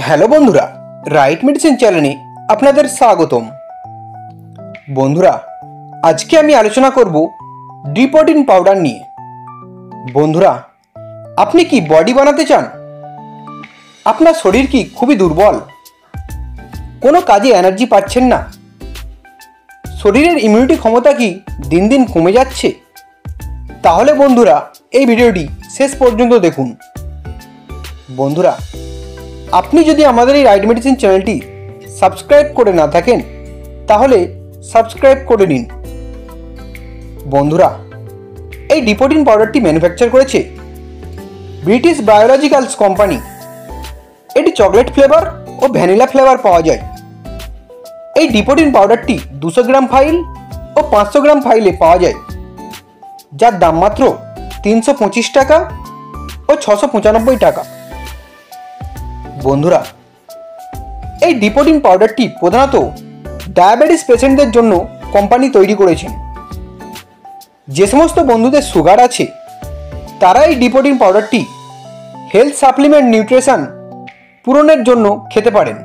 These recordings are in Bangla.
হ্যালো বন্ধুরা, রাইট মেডিসিন চ্যানেলে আপনাদের স্বাগতম। বন্ধুরা, আজকে আমি আলোচনা করব ডি প্রোটিন পাউডার নিয়ে। বন্ধুরা, আপনি কি বডি বানাতে চান? আপনার শরীর কি খুবই দুর্বল? কোনো কাজে এনার্জি পাচ্ছেন না? শরীরের ইমিউনিটি ক্ষমতা কি দিন দিন কমে যাচ্ছে? তাহলে বন্ধুরা, এই ভিডিওটি শেষ পর্যন্ত দেখুন। বন্ধুরা, আপনি যদি আমাদের এই রাইট মেডিসিন চ্যানেলটি সাবস্ক্রাইব করে না থাকেন তাহলে সাবস্ক্রাইব করে নিন। বন্ধুরা, এই ডি প্রোটিন পাউডারটি ম্যানুফ্যাকচার করেছে ব্রিটিশ বায়োলজিক্যালস কোম্পানি। এটি চকলেট ফ্লেভার ও ভ্যানিলা ফ্লেভার পাওয়া যায়। এই ডি প্রোটিন পাউডারটি 200 গ্রাম ফাইল ও 500 গ্রাম ফাইলে পাওয়া যায়, যার দাম মাত্র 325 টাকা ও 695 টাকা। বন্ধুরা, এই ডি প্রোটিন পাউডারটি প্রধানত ডায়াবেটিস পেশেন্টদের জন্য কোম্পানি তৈরি করেছেন। যে সমস্ত বন্ধুদের সুগার আছে তারা এই ডি প্রোটিন পাউডারটি হেলথ সাপ্লিমেন্ট নিউট্রিশন পূরণের জন্য খেতে পারেন।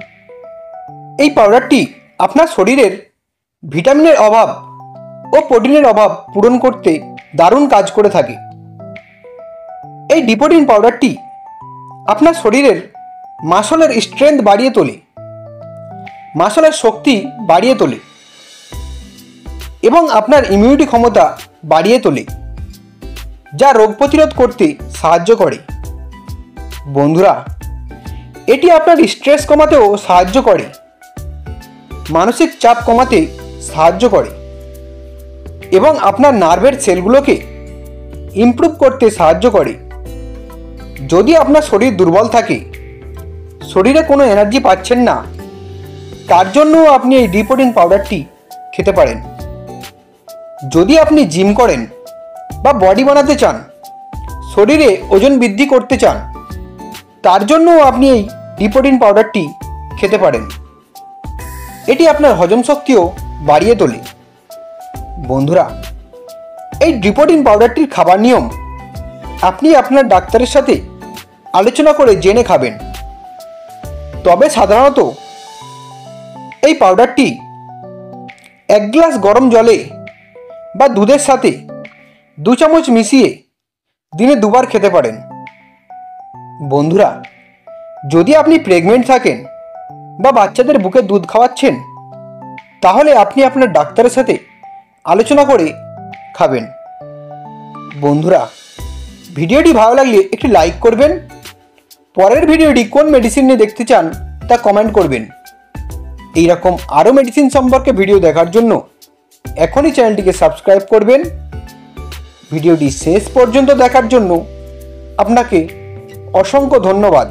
এই পাউডারটি আপনার শরীরের ভিটামিনের অভাব ও প্রোটিনের অভাব পূরণ করতে দারুণ কাজ করে থাকে। এই ডি প্রোটিন পাউডারটি আপনার শরীরের মাসলের স্ট্রেংথ বাড়িয়ে তোলে, মাসলের শক্তি বাড়িয়ে তোলে এবং আপনার ইমিউনিটি ক্ষমতা বাড়িয়ে তোলে, যা রোগ প্রতিরোধ করতে সাহায্য করে। বন্ধুরা, এটি আপনার স্ট্রেস কমাতেও সাহায্য করে, মানসিক চাপ কমাতে সাহায্য করে এবং আপনার নার্ভের সেলগুলোকে ইমপ্রুভ করতে সাহায্য করে। যদি আপনার শরীর দুর্বল থাকে, শরীরে কোনো এনার্জি পাচ্ছেন না, তার জন্যও আপনি এই ডি প্রোটিন পাউডারটি খেতে পারেন। যদি আপনি জিম করেন বা বডি বানাতে চান, শরীরে ওজন বৃদ্ধি করতে চান, তার জন্যও আপনি এই ডি প্রোটিন পাউডারটি খেতে পারেন। এটি আপনার হজম শক্তিও বাড়িয়ে তোলে। বন্ধুরা, এই ডি প্রোটিন পাউডারটির খাবার নিয়ম আপনি আপনার ডাক্তারের সাথে আলোচনা করে জেনে খাবেন। তবে সাধারণত এই পাউডারটি 1 গ্লাস গরম জলে বা দুধের সাথে 2 চামচ মিশিয়ে দিনে 2 বার খেতে পারেন। বন্ধুরা, যদি আপনি প্রেগনেন্ট থাকেন বা বাচ্চাদের বুকে দুধ খাওয়াচ্ছেন, তাহলে আপনি আপনার ডাক্তারের সাথে আলোচনা করে খাবেন। বন্ধুরা, ভিডিওটি ভালো লাগলে একটি লাইক করবেন। পরের ভিডিওটি কোন মেডিসিন নিয়ে দেখতে চান তা কমেন্ট করবেন। এইরকম আরও মেডিসিন সম্পর্কে ভিডিও দেখার জন্য এখনই চ্যানেলটিকে সাবস্ক্রাইব করবেন। ভিডিওটি শেষ পর্যন্ত দেখার জন্য আপনাকে অসংখ্য ধন্যবাদ।